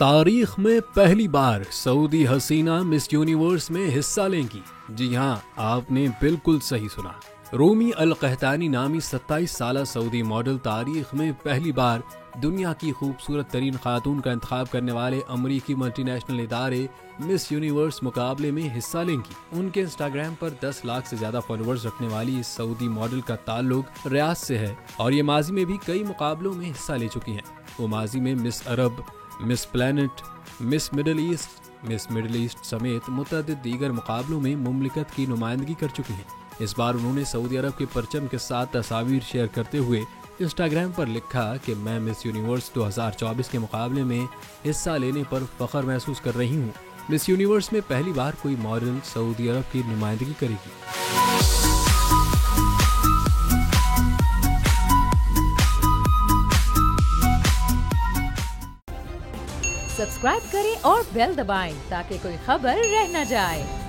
तारीख में पहली बार सऊदी हसीना मिस यूनिवर्स में हिस्सा लेंगी। जी हाँ, आपने बिल्कुल सही सुना। रूमी अल कहतानी नामी 27 साला सऊदी मॉडल तारीख में पहली बार दुनिया की खूबसूरत तरीन खातून का इंतखाब करने वाले अमरीकी मल्टीनेशनल इदारे मिस यूनिवर्स मुकाबले में हिस्सा लेंगी। उनके इंस्टाग्राम पर 10 लाख से ज्यादा फॉलोअर्स रखने वाली इस सऊदी मॉडल का ताल्लुक रियाद से है और ये माजी में भी कई मुकाबलों में हिस्सा ले चुकी हैं। वो माजी में miss Arab, miss planet, miss Middle East समेत मुतअद्दिद दीगर मुकाबलों में मुमलिकत की नुमाइंदगी कर चुकी हैं। इस बार उन्होंने सऊदी अरब के परचम के साथ तस्वीर शेयर करते हुए इंस्टाग्राम पर लिखा कि मैं मिस यूनिवर्स 2024 के मुकाबले में हिस्सा लेने पर फख्र महसूस कर रही हूँ। मिस यूनिवर्स में पहली बार कोई मॉडल सऊदी अरब की नुमाइंदगी करेगी। सब्सक्राइब करें और बेल दबाएं ताकि कोई खबर रह न जाए।